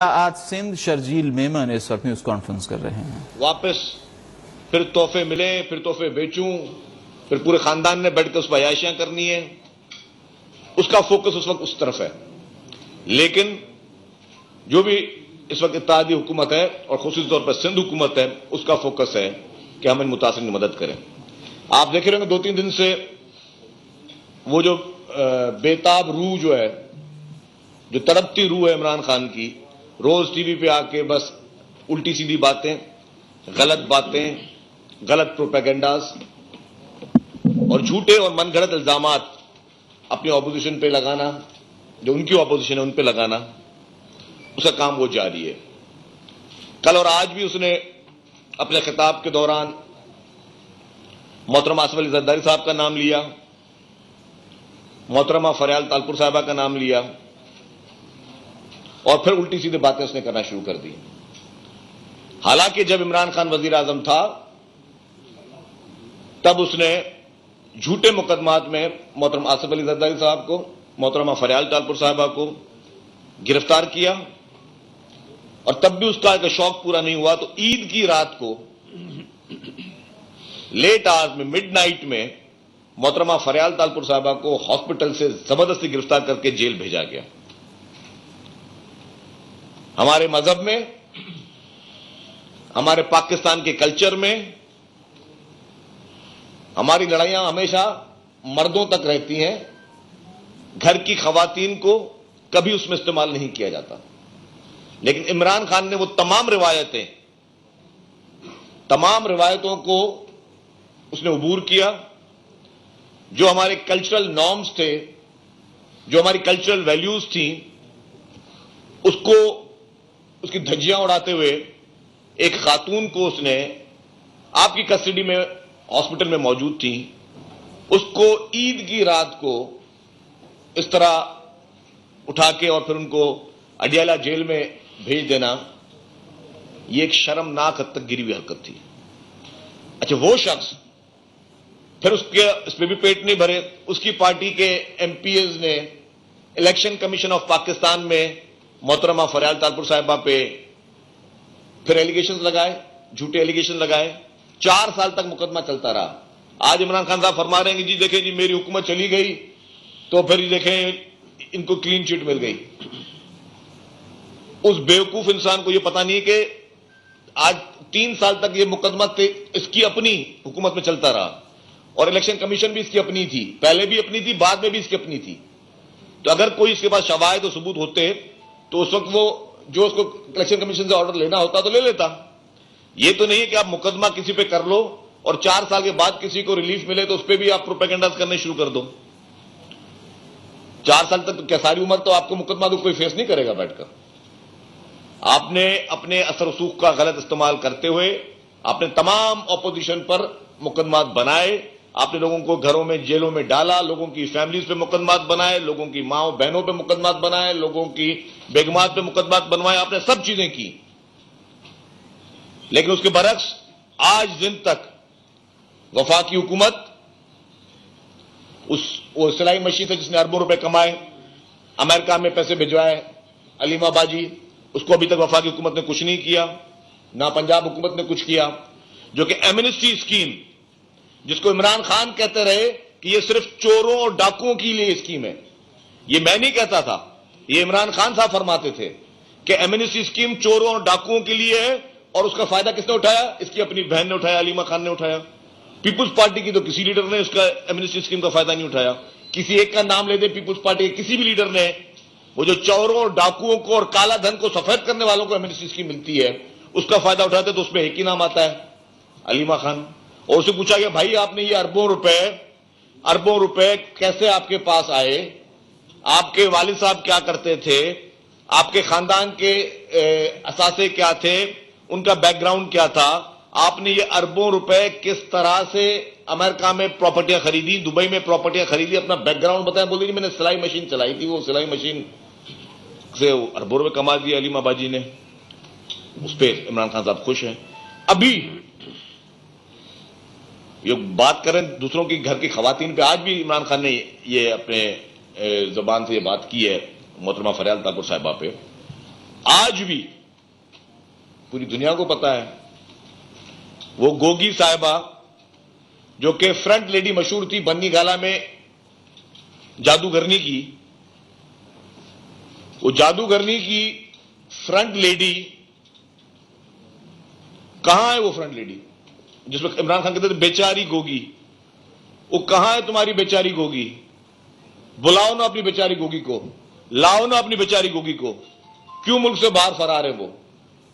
آج سندھ شرجیل میمن اس وقت news conference کر رہے ہیں. واپس پھر تحفے ملیں، پھر تحفے بیچوں، پھر پورے خاندان نے بیٹھ کے اس پر عیاشیاں کرنی ہے. اس کا فوکس اس وقت اس طرف ہے. لیکن جو بھی اس وقت اتحادی حکومت ہے اور خصوصی طور پر سندھ حکومت ہے، اس کا فوکس ہے کہ ہم ان متاثرین کی مدد کریں. آپ دیکھ رہے ہیں 2-3 دن سے وہ جو بےتاب روح جو ہے، جو تڑپتی روح ہے عمران خان کی، روز ٹی وی پہ آ کے بس الٹی سیدھی باتیں، غلط باتیں، غلط پروپیگنڈاز اور جھوٹے اور من گھڑت الزامات اپنی اپوزیشن پہ لگانا، جو ان کی اپوزیشن ہے ان پہ لگانا، اس کا کام وہ جاری ہے. کل اور آج بھی اس نے اپنے خطاب کے دوران محترمہ آصف علی زرداری صاحب کا نام لیا، محترمہ فریال تالپور صاحبہ کا نام لیا، اور پھر الٹی سیدھی باتیں اس نے کرنا شروع کر دی. حالانکہ جب عمران خان وزیر اعظم تھا تب اس نے جھوٹے مقدمات میں محترمہ آصف علی زرداری صاحب کو، محترمہ فریال تالپور صاحبہ کو گرفتار کیا، اور تب بھی اس کا ایک شوق پورا نہیں ہوا تو عید کی رات کو لیٹ آورز میں، مڈ نائٹ میں محترمہ فریال تالپور صاحبہ کو ہاسپٹل سے زبردستی گرفتار کر کے جیل بھیجا گیا. ہمارے مذہب میں، ہمارے پاکستان کے کلچر میں ہماری لڑائیاں ہمیشہ مردوں تک رہتی ہیں، گھر کی خواتین کو کبھی اس میں استعمال نہیں کیا جاتا. لیکن عمران خان نے وہ تمام روایتوں کو اس نے عبور کیا. جو ہمارے کلچرل نارمز تھے، جو ہماری کلچرل ویلیوز تھیں، اس کو، اس کی دھجیاں اڑاتے ہوئے ایک خاتون کو اس نے، آپ کی کسٹڈی میں ہاسپٹل میں موجود تھی، اس کو عید کی رات کو اس طرح اٹھا کے اور پھر ان کو اڈیالہ جیل میں بھیج دینا، یہ ایک شرمناک حد تک گری ہوئی حرکت تھی. اچھا، وہ شخص پھر اس پہ بھی پیٹ نہیں بھرے، اس کی پارٹی کے ایم پی ایز نے الیکشن کمیشن آف پاکستان میں محترمہ فریال تالپور صاحبہ پہ پھر ایلیگیشنز لگائے، جھوٹے ایلیگیشن لگائے. 4 سال تک مقدمہ چلتا رہا. آج عمران خان صاحب فرما رہے ہیں کہ جی دیکھیں جی میری حکومت چلی گئی تو پھر دیکھیں ان کو کلین چٹ مل گئی. اس بیوقوف انسان کو یہ پتا نہیں کہ آج 3 سال تک یہ مقدمہ اس کی اپنی حکومت میں چلتا رہا، اور الیکشن کمیشن بھی اس کی اپنی تھی، پہلے بھی اپنی تھی، بعد میں بھی اس کی اپنی تھی. تو اگر کوئی اس کے پاس شواہد و ثبوت ہوتے تو اس وقت وہ جو اس کو الیکشن کمیشن سے آرڈر لینا ہوتا تو لے لیتا. یہ تو نہیں ہے کہ آپ مقدمہ کسی پہ کر لو اور 4 سال کے بعد کسی کو ریلیف ملے تو اس پہ بھی آپ پروپیگنڈاز کرنے شروع کر دو. 4 سال تک کیا ساری عمر تو آپ کو مقدمہ تو کوئی فیس نہیں کرے گا بیٹھ کر. آپ نے اپنے اثر و رسوخ کا غلط استعمال کرتے ہوئے آپ نے تمام اپوزیشن پر مقدمات بنائے، آپ نے لوگوں کو گھروں میں، جیلوں میں ڈالا، لوگوں کی فیملیز پہ مقدمات بنائے، لوگوں کی ماں بہنوں پہ مقدمات بنائے، لوگوں کی بیگمات پہ مقدمات بنوائے، آپ نے سب چیزیں کی. لیکن اس کے برعکس آج دن تک وفاقی حکومت وہ سلائی مشین سے جس نے اربوں روپے کمائے، امریکہ میں پیسے بھجوائے، علیمہ باجی، اس کو ابھی تک وفاقی حکومت نے کچھ نہیں کیا، نہ پنجاب حکومت نے کچھ کیا. جو کہ ایمنسٹی اسکیم، جس کو عمران خان کہتے رہے کہ یہ صرف چوروں اور ڈاکوؤں کے لیے اسکیم ہے. یہ میں نہیں کہتا تھا، یہ عمران خان صاحب فرماتے تھے کہ ایمنسٹی اسکیم چوروں اور ڈاکوؤں کے لیے ہے. اور اس کا فائدہ کس نے اٹھایا؟ اس کی اپنی بہن نے اٹھایا، علیمہ خان نے اٹھایا. پیپلز پارٹی کی تو کسی لیڈر نے اس کا ایمنسٹی اسکیم کا فائدہ نہیں اٹھایا. کسی ایک کا نام لے دیں پیپلز پارٹی کے کسی بھی لیڈر نے، وہ جو چوروں اور ڈاکوؤں کو اور کالا دھن کو سفید کرنے والوں کو ایمنسٹی اسکیم ملتی ہے، اس کا فائدہ اٹھاتے تو اس میں ایک ہی نام آتا ہے، علیمہ خان. اور اسے پوچھا گیا بھائی آپ نے یہ اربوں روپے کیسے آپ کے پاس آئے؟ آپ کے والد صاحب کیا کرتے تھے؟ آپ کے خاندان کے اثاثے کیا تھے؟ ان کا بیک گراؤنڈ کیا تھا؟ آپ نے یہ اربوں روپے کس طرح سے امریکہ میں پراپرٹیاں خریدی، دبئی میں پراپرٹیاں خریدی؟ اپنا بیک گراؤنڈ بتائیں. بول دیجیے میں نے سلائی مشین چلائی تھی، وہ سلائی مشین سے اربوں روپے کما دیے علیمہ باجی نے. اس پہ عمران خان صاحب خوش ہیں. ابھی یہ بات کریں دوسروں کی گھر کی خواتین پہ، آج بھی عمران خان نے یہ اپنے زبان سے یہ بات کی ہے محترمہ فریال تالپور صاحبہ پہ. آج بھی پوری دنیا کو پتا ہے وہ گوگی صاحبہ جو کہ فرنٹ لیڈی مشہور تھی بنی گالا میں جادوگرنی کی، وہ جادوگرنی کی فرنٹ لیڈی کہاں ہے؟ وہ فرنٹ لیڈی جس وقت عمران خان کہتے تھے بیچاری گوگی، وہ کہاں ہے تمہاری بیچاری گوگی؟ بلاؤ نا اپنی بیچاری گوگی کو، لاؤ نا اپنی بیچاری گوگی کو۔ کیوں ملک سے باہر فرار ہے وہ؟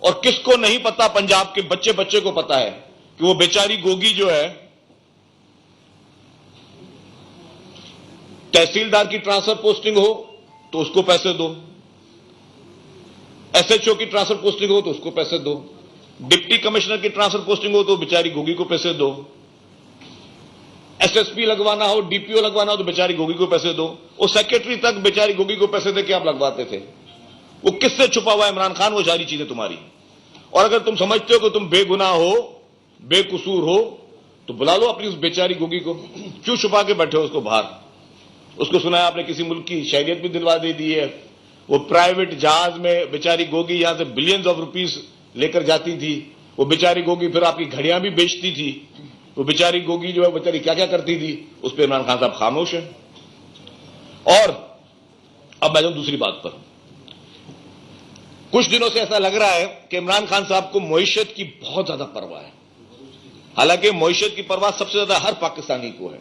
اور کس کو نہیں پتا؟ پنجاب کے بچے بچے کو پتا ہے کہ وہ بیچاری گوگی جو ہے تحصیلدار کی ٹرانسفر پوسٹنگ ہو تو اس کو پیسے دو، ایس ایچ او کی ٹرانسفر پوسٹنگ ہو تو اس کو پیسے دو، ڈپٹی کمشنر کی ٹرانسفر پوسٹنگ ہو تو بیچاری گوگی کو پیسے دو، ایس ایس پی لگوانا ہو، ڈی پی او لگوانا ہو تو بیچاری گوگی کو پیسے دو۔ وہ سیکرٹری تک بیچاری گوگی کو پیسے دے کے آپ لگواتے تھے۔ وہ کس سے چھپا ہوا ہے عمران خان؟ وہ ساری چیزیں تمہاری۔ اور اگر تم سمجھتے ہو کہ تم بے گناہ ہو، بے قصور ہو، تو بلا لو اپنی اس بیچاری گوگی کو۔ کیوں چھپا کے بیٹھے ہو اس کو باہر؟ اس کو سنا ہے آپ نے کسی ملک کی شہریت بھی دلوا دے دی ہے۔ وہ پرائیویٹ جہاز میں بیچاری گوگی یہاں سے بلینز آف روپیز لے کر جاتی تھی۔ وہ بیچاری گوگی پھر آپ کی گھڑیاں بھی بیچتی تھی۔ وہ بیچاری گوگی جو ہے بیچاری کیا کیا کرتی تھی، اس پہ عمران خان صاحب خاموش ہیں۔ اور اب میں جاؤں دوسری بات پر۔ کچھ دنوں سے ایسا لگ رہا ہے کہ عمران خان صاحب کو معیشت کی بہت زیادہ پرواہ ہے، حالانکہ معیشت کی پرواہ سب سے زیادہ ہر پاکستانی کو ہے،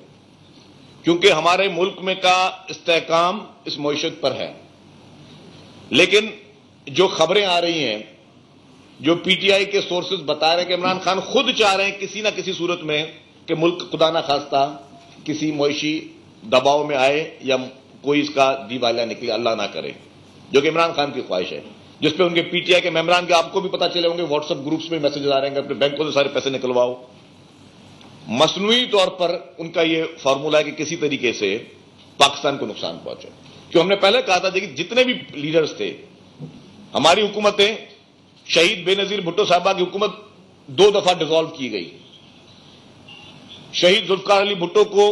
کیونکہ ہمارے ملک میں کا استحکام اس معیشت پر ہے۔ لیکن جو خبریں آ رہی ہیں، جو پی ٹی آئی کے سورسز بتا رہے ہیں کہ عمران خان خود چاہ رہے ہیں کسی نہ کسی صورت میں کہ ملک خدا نہ خواستہ کسی معاشی دباؤ میں آئے یا کوئی اس کا دیوالیہ نکلے، اللہ نہ کرے، جو کہ عمران خان کی خواہش ہے، جس پہ ان کے پی ٹی آئی کے ممبران کے آپ کو بھی پتا چلے ہوں گے، واٹس ایپ گروپس میں میسجز آ رہے ہیں کہ اپنے بینکوں سے سارے پیسے نکلواؤ۔ مصنوعی طور پر ان کا یہ فارمولہ ہے کہ کسی طریقے سے پاکستان کو نقصان پہنچے۔ جو ہم نے پہلے کہا تھا کہ جتنے بھی لیڈرز تھے، ہماری حکومتیں، شہید بے نظیر بھٹو صاحبہ کی حکومت 2 دفعہ ڈیزالو کی گئی، شہید ذوالفقار علی بھٹو کو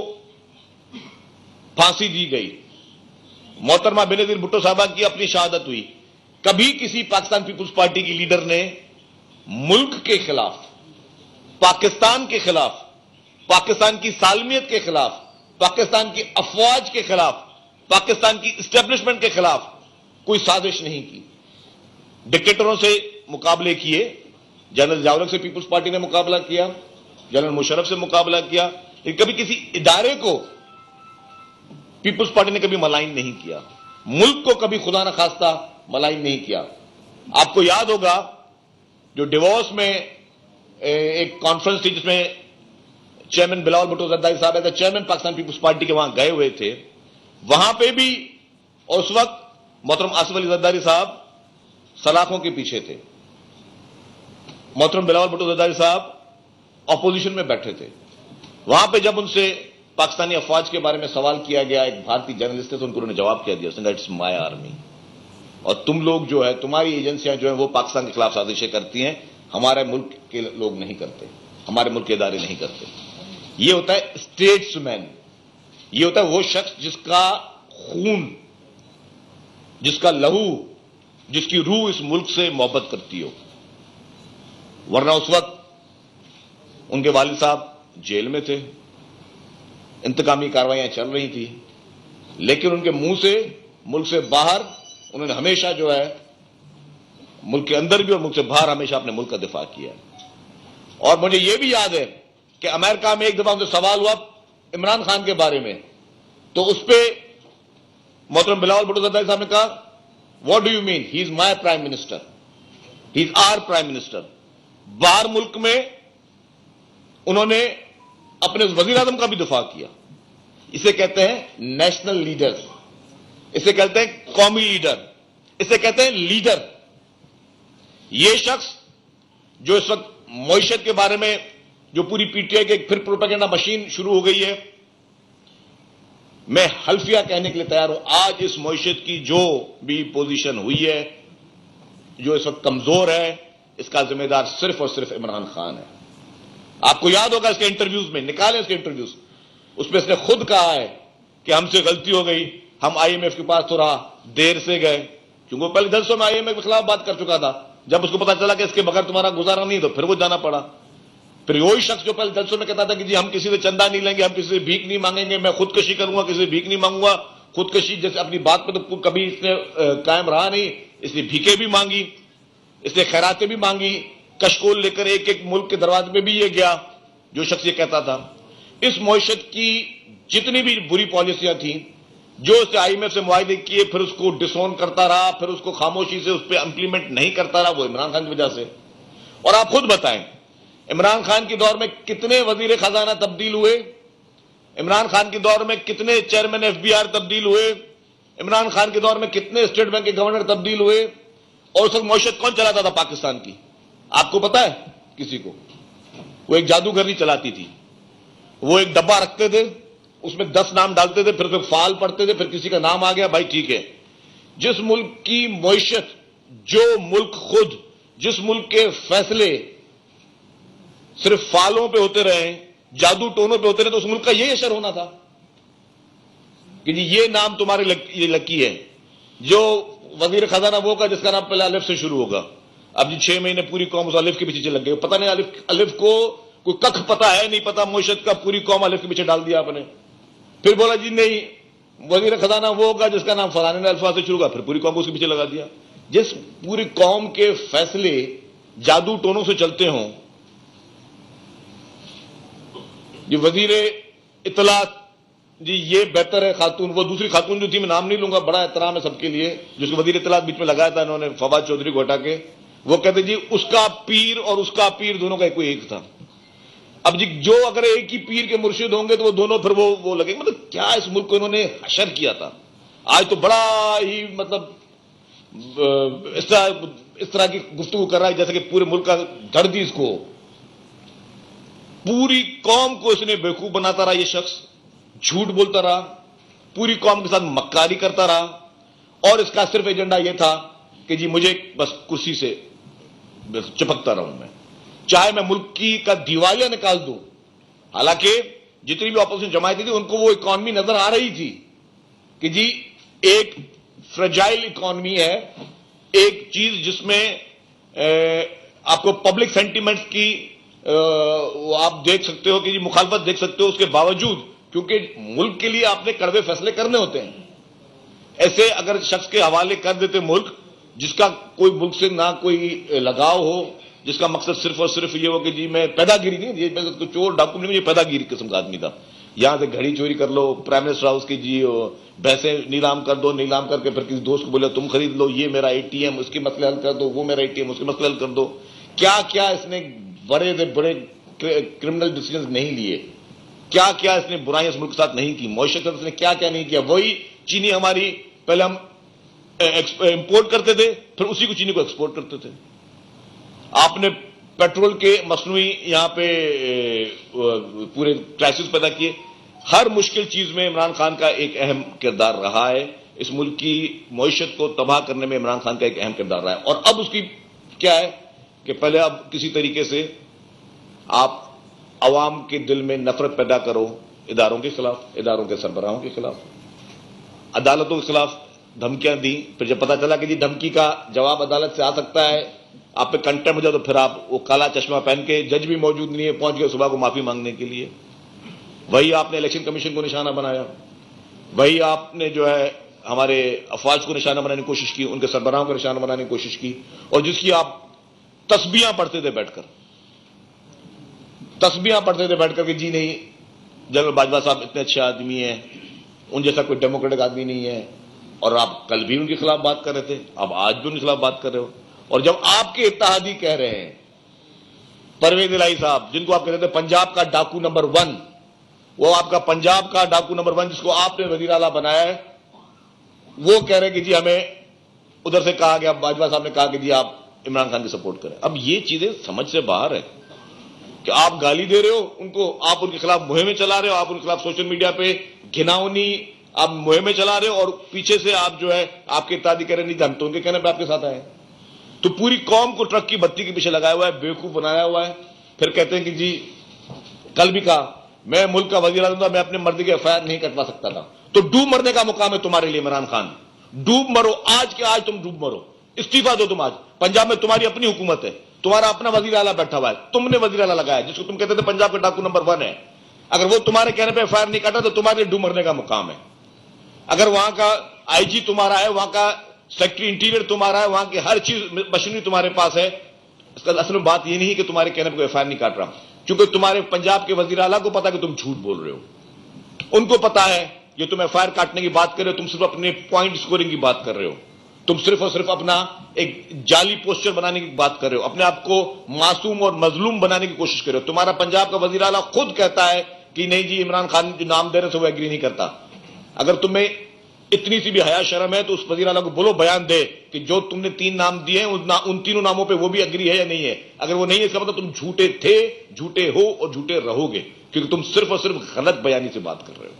پھانسی دی گئی، محترمہ بے نظیر بھٹو صاحبہ کی اپنی شہادت ہوئی۔ کبھی کسی پاکستان پیپلز پارٹی کی لیڈر نے ملک کے خلاف، پاکستان کے خلاف، پاکستان کی سالمیت کے خلاف، پاکستان کی افواج کے خلاف، پاکستان کی اسٹیبلشمنٹ کے خلاف کوئی سازش نہیں کی۔ ڈکٹیٹروں سے مقابلے کیے، جنرل ضیاء الحق سے پیپلز پارٹی نے مقابلہ کیا، جنرل مشرف سے مقابلہ کیا، لیکن کبھی کسی ادارے کو پیپلز پارٹی نے کبھی ملائن نہیں کیا، ملک کو کبھی خدا نہ خواستہ ملائن نہیں کیا۔ آپ کو یاد ہوگا جو ڈیوورس میں ایک کانفرنس تھی جس میں چیئرمین بلاول بھٹو زرداری صاحب ایز چیئرمین پاکستان پیپلز پارٹی کے وہاں گئے ہوئے تھے، وہاں پہ بھی اور اس وقت محترم آصف علی زرداری صاحب سلاخوں کے پیچھے تھے، محترم بلاول بھٹو زرداری صاحب اپوزیشن میں بیٹھے تھے۔ وہاں پہ جب ان سے پاکستانی افواج کے بارے میں سوال کیا گیا، ایک بھارتی جرنلسٹ تھے، تو انہوں نے جواب کیا دیا، اس نے کہا اٹس مائی آرمی، اور تم لوگ جو ہے، تمہاری ایجنسیاں جو ہیں وہ پاکستان کے خلاف سازشیں کرتی ہیں، ہمارے ملک کے لوگ نہیں کرتے، ہمارے ملک کے ادارے نہیں کرتے۔ یہ ہوتا ہے اسٹیٹس مین، یہ ہوتا ہے وہ شخص جس کا خون، جس کا لہو، جس کی روح اس ملک سے محبت کرتی ہو۔ ورنہ اس وقت ان کے والد صاحب جیل میں تھے، انتقامی کارروائیاں چل رہی تھی، لیکن ان کے منہ سے، ملک سے باہر، انہوں نے ہمیشہ جو ہے ملک کے اندر بھی اور ملک سے باہر ہمیشہ اپنے ملک کا دفاع کیا۔ اور مجھے یہ بھی یاد ہے کہ امریکہ میں ایک دفعہ ان سے سوال ہوا عمران خان کے بارے میں، تو اس پہ محترم بلاول بھٹو زرداری صاحب نے کہا what do you mean, he is my prime minister, he is our prime minister. باہر ملک میں انہوں نے اپنے وزیر اعظم کا بھی دفاع کیا۔ اسے کہتے ہیں نیشنل لیڈر، اسے کہتے ہیں قومی لیڈر، اسے کہتے ہیں لیڈر۔ یہ شخص جو اس وقت معیشت کے بارے میں جو پوری پی ٹی آئی کے پھر پروپیگنڈا مشین شروع ہو گئی ہے، میں حلفیہ کہنے کے لیے تیار ہوں، آج اس معیشت کی جو بھی پوزیشن ہوئی ہے، جو اس وقت کمزور ہے، اس کا ذمہ دار صرف اور صرف عمران خان ہے۔ آپ کو یاد ہوگا اس کے انٹرویوز میں، نکالیں اس کے انٹرویوز، اس میں اس نے خود کہا ہے کہ ہم سے غلطی ہو گئی، ہم آئی ایم ایف کے پاس تھوڑا دیر سے گئے، کیونکہ وہ پہلے جلسوں میں IMF کے خلاف بات کر چکا تھا. جب اس کو پتا چلا کہ اس کے بغیر تمہارا گزارا نہیں تو پھر وہ جانا پڑا. پھر وہی شخص جو پہلے جلسوں میں کہتا تھا کہ جی ہم کسی سے چندہ نہیں لیں گے, ہم کسی سے بھیک نہیں مانگیں گے, میں خودکشی کروں گا, کسی سے بھیک نہیں مانگوں گا. خودکشی جیسے اپنی بات پہ تو کبھی اس نے قائم رہا نہیں, اس نے بھیکیں بھی مانگی, اس نے خیراتیں بھی مانگی, کشکول لے کر ایک ایک ملک کے دروازے پہ بھی یہ گیا جو شخص یہ کہتا تھا. اس معیشت کی جتنی بھی بری پالیسیاں تھیں جو اس نے IMF سے معاہدے کیے, پھر اس کو ڈسون کرتا رہا, پھر اس کو خاموشی سے اس پہ امپلیمنٹ نہیں کرتا رہا, وہ عمران خان کی وجہ سے. اور آپ خود بتائیں عمران خان کے دور میں کتنے وزیر خزانہ تبدیل ہوئے, عمران خان کے دور میں کتنے چیئرمین FBR تبدیل ہوئے, عمران خان کے دور میں کتنے اسٹیٹ بینک کے گورنر تبدیل ہوئے, اور اس وقت معیشت کون چلاتا تھا پاکستان کی؟ آپ کو پتا ہے کسی کو؟ وہ ایک جادوگرنی چلاتی تھی. وہ ایک ڈبہ رکھتے تھے, اس میں 10 نام ڈالتے تھے, پھر فال پڑھتے تھے, پھر کسی کا نام آ گیا بھائی ٹھیک ہے. جس ملک کی معیشت, جو ملک خود, جس ملک کے فیصلے صرف فالوں پہ ہوتے رہے, جادو ٹونوں پہ ہوتے رہے, تو اس ملک کا یہی اشر ہونا تھا کہ جی یہ نام تمہارے یہ لکی ہے. جو وزیر خزانہ وہ کا جس کا نام پہلے الف سے شروع ہوگا. اب جی 6 مہینے پوری قوم اس الف کے پیچھے لگ گئی. پتہ نہیں الف کو کوئی کخ پتا ہے نہیں پتا, معیشت کا پوری قوم الف کے پیچھے ڈال دیا آپ نے. پھر بولا جی نہیں وزیر خزانہ وہ ہوگا جس کا نام فلانے الفاظ سے شروع ہوگا, پھر پوری قوم کو اس کے پیچھے لگا دیا. جس پوری قوم کے فیصلے جادو ٹونوں سے چلتے ہوں. یہ وزیر اطلاعات جی یہ بہتر ہے خاتون, وہ دوسری خاتون جو تھی میں نام نہیں لوں گا, بڑا احترام ہے سب کے لیے, جس کو وزیر اطلاعات بیچ میں لگایا تھا انہوں نے فواد چودھری کو ہٹا کے. وہ کہتے جی اس کا پیر اور اس کا پیر دونوں کا کوئی ایک تھا. اب جی جو اگر ایک ہی پیر کے مرشد ہوں گے تو وہ دونوں پھر وہ لگیں گے. مطلب کیا اس ملک کو انہوں نے حشر کیا تھا. آج تو بڑا ہی مطلب اس طرح کی گفتگو کر رہا ہے جیسے کہ پورے ملک کا درد ہی اس کو, پوری قوم کو اس نے بیوقوف بناتا رہا. یہ شخص جھوٹ بولتا رہا, پوری قوم کے ساتھ مکاری کرتا رہا, اور اس کا صرف ایجنڈا یہ تھا کہ جی مجھے بس کرسی سے چپکتا رہوں میں, چاہے میں ملک کی کا دیوالیہ نکال دوں. حالانکہ جتنی بھی اپوزیشن جماعتیں تھیں ان کو وہ اکانومی نظر آ رہی تھی کہ جی ایک فریجائل اکانومی ہے, ایک چیز جس میں آپ کو پبلک سینٹیمنٹس کی آپ دیکھ سکتے ہو کہ جی مخالفت دیکھ سکتے ہو. اس کے باوجود کیونکہ ملک کے لیے آپ نے کڑوے فیصلے کرنے ہوتے ہیں, ایسے اگر شخص کے حوالے کر دیتے ملک جس کا کوئی ملک سے نہ کوئی لگاؤ ہو, جس کا مقصد صرف اور صرف یہ ہو کہ جی میں پیدا گیری نہیں, یہ چور ڈاکو نہیں, یہ پیدا گیری قسم کا آدمی تھا. یہاں سے گھڑی چوری کر لو, پرائم منسٹر ہاؤس کی جی بھینسیں نیلام کر دو, نیلام کر کے پھر کسی دوست کو بولے تم خرید لو, یہ میرا ATM اس کے مسئلے حل کر دو, وہ میرا ATM اس کے مسئلے حل کر دو. کیا کیا اس نے بڑے سے بڑے کرمنل ڈیسیجنز نہیں لیے, کیا کیا اس نے برائیاں اس ملک کے ساتھ نہیں کی, معیشت اس نے کیا کیا نہیں کیا. وہی چینی ہماری پہلے ہم امپورٹ کرتے تھے, پھر اسی کو چینی کو ایکسپورٹ کرتے تھے. آپ نے پیٹرول کے مصنوعی یہاں پہ پورے کرائسس پیدا کیے. ہر مشکل چیز میں عمران خان کا ایک اہم کردار رہا ہے. اس ملک کی معیشت کو تباہ کرنے میں عمران خان کا ایک اہم کردار رہا ہے. اور اب اس کی کیا ہے کہ پہلے اب کسی طریقے سے آپ عوام کے دل میں نفرت پیدا کرو اداروں کے خلاف, اداروں کے سربراہوں کے خلاف, عدالتوں کے خلاف دھمکیاں دی. پھر جب پتا چلا کہ جی دھمکی کا جواب عدالت سے آ سکتا ہے, آپ پہ کنٹمپٹ ہو جائے, تو پھر آپ وہ کالا چشمہ پہن کے, جج بھی موجود نہیں ہے, پہنچ گئے صبح کو معافی مانگنے کے لیے. وہی آپ نے الیکشن کمیشن کو نشانہ بنایا, وہی آپ نے جو ہے ہمارے افواج کو نشانہ بنانے کی کوشش کی, ان کے سربراہوں کو نشانہ بنانے کی کوشش کی, اور جس کی آپ تسبیحاں پڑھتے تھے بیٹھ کر, تسبیحاں پڑھتے تھے بیٹھ کر کہ جی نہیں جنرل باجوہ صاحب اتنے اچھے آدمی ہیں, ان جیسا کوئی ڈیموکریٹک آدمی نہیں ہے. اور آپ کل بھی ان کے خلاف بات کر رہے تھے, اب آج بھی ان کے خلاف بات کر رہے ہو. اور جب آپ کے اتحادی کہہ رہے ہیں, پرویز الہی صاحب جن کو آپ کہتے تھے پنجاب کا ڈاکو نمبر 1, وہ آپ کا پنجاب کا ڈاکو نمبر 1 جس کو آپ نے وزیر اعلیٰ بنایا ہے, وہ کہہ رہے کہ جی ہمیں ادھر سے کہا گیا, باجوہ صاحب نے کہا کہ جی آپ عمران خان کی سپورٹ کریں. اب یہ چیزیں سمجھ سے باہر ہے کہ آپ گالی دے رہے ہو ان کو, آپ ان کے خلاف مہمیں چلا رہے ہو, آپ ان کے خلاف سوشل میڈیا پہ گھناؤنی آپ مہمیں چلا رہے ہو, اور پیچھے سے آپ جو ہے آپ کے اتحادی کہہ رہے نہیں جانتے, ان کے کہنے پہ آپ کے ساتھ آئے. تو پوری قوم کو ٹرک کی بتی کے پیچھے لگایا ہوا ہے, بیوقوف بنایا ہوا ہے. پھر کہتے ہیں کہ جی کل بھی کہا میں ملک کا وزیر اعظم تھا, میں اپنے مرضی کے FIR نہیں کٹوا سکتا تھا. تو ڈوب مرنے کا مقام ہے تمہارے لیے عمران خان, ڈوب مرو, آج کے آج تم ڈوب مرو, استعفا دو تم. آج پنجاب میں تمہاری اپنی حکومت ہے, تمہارا اپنا وزیر اعلیٰ بیٹھا ہوا ہے, تم نے وزیر اعلیٰ لگایا جس کو تم کہتے تھے پنجاب کا ڈاکو نمبر 1 ہے. اگر وہ تمہارے کہنے پہ FIR نہیں کاٹا تو تمہارے ڈوب مرنے کا مقام ہے. اگر وہاں کا IG تمہارا ہے, وہاں کا سیکٹری انٹیریئر تمہارا ہے, وہاں کی ہر چیز مشینری تمہارے پاس ہے, اس کا اصل میں بات یہ نہیں کہ تمہارے کہنے پہ کوئی FIR نہیں کاٹ رہا, کیونکہ تمہارے پنجاب کے وزیر اعلیٰ کو پتا کہ تم جھوٹ بول رہے ہو. ان کو پتا ہے یہ تم FIR کاٹنے کی بات کر رہے ہو, تم صرف اپنے پوائنٹ سکورنگ کی بات کر رہے ہو, تم صرف اور صرف اپنا ایک جعلی پوسچر بنانے کی بات کر رہے ہو, اپنے آپ کو معصوم اور مظلوم بنانے کی کوشش کر رہے ہو. تمہارا پنجاب کا وزیر اعلیٰ خود کہتا ہے کہ نہیں جی عمران خان جو نام دے رہے تھے وہ ایگری نہیں کرتا. اگر تمہیں اتنی سی بھی حیا شرم ہے تو اس وزیر اعلیٰ کو بولو, بیان دے کہ جو تم نے 3 نام دیے ان تینوں ناموں پہ وہ بھی ایگری ہے یا نہیں ہے. اگر وہ نہیں ہے اس کا مطلب تم جھوٹے تھے, جھوٹے ہو اور جھوٹے رہو گے, کیونکہ تم صرف اور صرف غلط بیانی سے بات کر رہے ہو.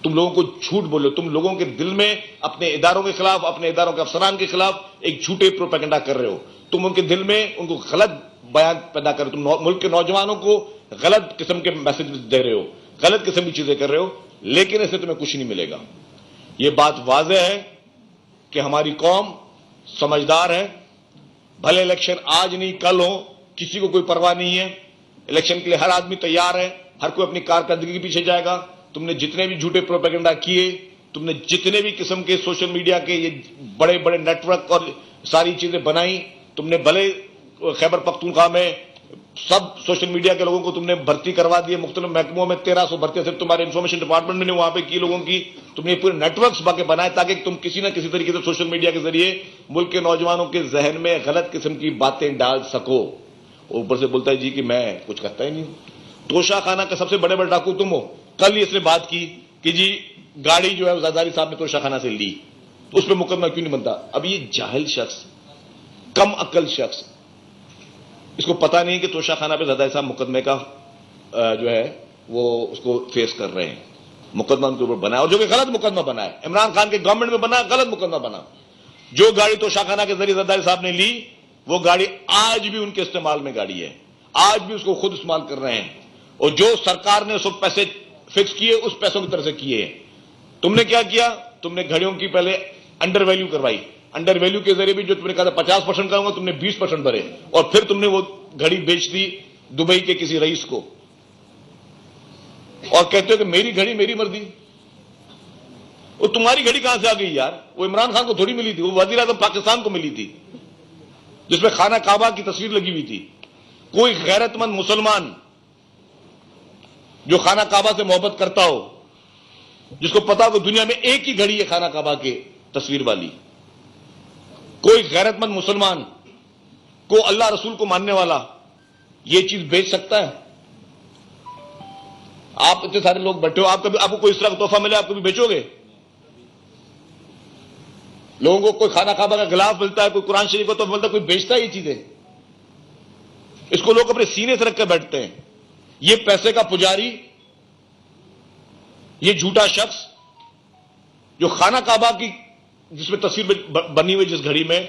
تم لوگوں کو جھوٹ بولو, تم لوگوں کے دل میں اپنے اداروں کے خلاف, اپنے اداروں کے افسران کے خلاف ایک جھوٹے پروپیگنڈا کر رہے ہو. تم ان کے دل میں ان کو غلط بیان پیدا کر رہے ہو, تم ملک کے نوجوانوں کو غلط قسم کے میسج دے رہے ہو, غلط قسم کی چیزیں کر رہے ہو, لیکن اس سے تمہیں کچھ نہیں ملے گا. یہ بات واضح ہے کہ ہماری قوم سمجھدار ہے. بھلے الیکشن آج نہیں کل ہو, کسی کو کوئی پرواہ نہیں ہے. الیکشن کے لیے ہر آدمی تیار ہے, ہر کوئی اپنی کارکردگی کے پیچھے جائے گا. تم نے جتنے بھی جھوٹے پروپیگنڈا کیے, تم نے جتنے بھی قسم کے سوشل میڈیا کے یہ بڑے بڑے نیٹ ورک اور ساری چیزیں بنائی, تم نے بھلے خیبر پختونخوا میں سب سوشل میڈیا کے لوگوں کو تم نے بھرتی کروا دی, مختلف محکموں میں 1300 بھرتیاں صرف تمہارے انفارمیشن ڈپارٹمنٹ نے وہاں پہ کی لوگوں کی. تم نے پورے نیٹ ورکس باقی بنائے تاکہ تم کسی نہ کسی طریقے سے سوشل میڈیا کے ذریعے ملک کے نوجوانوں کے ذہن میں غلط قسم کی باتیں ڈال سکو. اوپر سے بولتا ہے جی کہ میں کچھ کرتا ہی نہیں ہوں. توشہ خانہ کا سب سے بڑے بڑے ڈاکو تم ہو. کل اس نے بات کی کہ جی گاڑی جو ہے زرداری صاحب نے توشہ خانہ سے لی, تو اس پہ مقدمہ کیوں نہیں بنتا؟ اب یہ جاہل شخص, کم عقل شخص, اس کو پتا نہیں کہ توشہ خانہ پہ زرداری صاحب مقدمے کا جو ہے وہ اس کو فیس کر رہے ہیں. مقدمہ ان کے اوپر بنا ہے, اور جو کہ غلط مقدمہ بنا ہے, عمران خان کے گورنمنٹ میں بنا, غلط مقدمہ بنا. جو گاڑی توشہ خانہ کے ذریعے زرداری صاحب نے لی, وہ گاڑی آج بھی ان کے استعمال میں گاڑی ہے, آج بھی اس کو خود استعمال کر رہے ہیں. اور جو سرکار نے اس وقت پیسے فکس کیے, اس پیسوں کی طرف سے کیے. تم نے کیا کیا؟ تم نے گھڑیوں کی پہلے انڈر ویلیو کروائی, انڈر ویلیو کے ذریعے بھی جو تم نے کہا تھا 50% کروں گا, تم نے 20% بھرے, اور پھر تم نے وہ گھڑی بیچ دی دبئی کے کسی رئیس کو, اور کہتے ہو کہ میری گھڑی میری مرضی. وہ تمہاری گھڑی کہاں سے آ گئی یار؟ وہ عمران خان کو تھوڑی ملی تھی, وہ وزیر اعظم پاکستان کو ملی تھی, جس میں خانہ کعبہ کی تصویر لگی ہوئی تھی. کوئی غیرت مند مسلمان جو خانہ کعبہ سے محبت کرتا ہو, جس کو پتا ہو کہ دنیا میں ایک ہی گھڑی ہے خانہ کعبہ کے تصویر والی, کوئی غیرت مند مسلمان کو اللہ رسول کو ماننے والا یہ چیز بیچ سکتا ہے؟ آپ اتنے سارے لوگ بیٹھے ہو, آپ کو کوئی اس طرح کا تحفہ ملے, آپ کبھی بیچو گے؟ لوگوں کو کوئی خانہ کعبہ کا غلاف ملتا ہے, کوئی قرآن شریف کا تحفہ ملتا ہے, کوئی بیچتا ہے یہ چیزیں؟ اس کو لوگ اپنے سینے سے رکھ کر بیٹھتے ہیں. یہ پیسے کا پجاری, یہ جھوٹا شخص جو خانہ کعبہ کی جس میں تصویر بنی ہوئی جس گھڑی میں,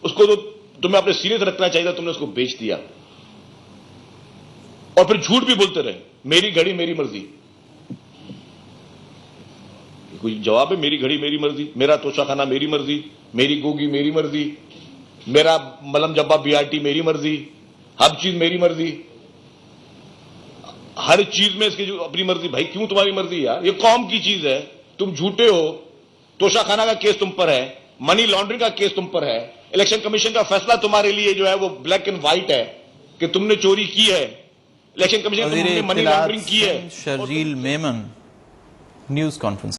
اس کو تو تمہیں اپنے سینے سے رکھنا چاہیے, تم نے اس کو بیچ دیا, اور پھر جھوٹ بھی بولتے رہے, میری گھڑی میری مرضی. کوئی جواب ہے؟ میری گھڑی میری مرضی, میرا توشہ خانہ میری مرضی, میری گوگی میری مرضی, میرا ملم جبا BRT میری مرضی, ہر چیز میری مرضی, ہر چیز میں اس کی جو اپنی مرضی. بھائی کیوں تمہاری مرضی یار؟ یہ قوم کی چیز ہے, تم جھوٹے ہو. توشہ خانہ کا کیس تم پر ہے, منی لانڈرنگ کا کیس تم پر ہے, الیکشن کمیشن کا فیصلہ تمہارے لیے جو ہے وہ بلیک اینڈ وائٹ ہے کہ تم نے چوری کی ہے. الیکشن کمیشن نے منی لانڈرنگ کی ہے. Sharjeel Memon news conference.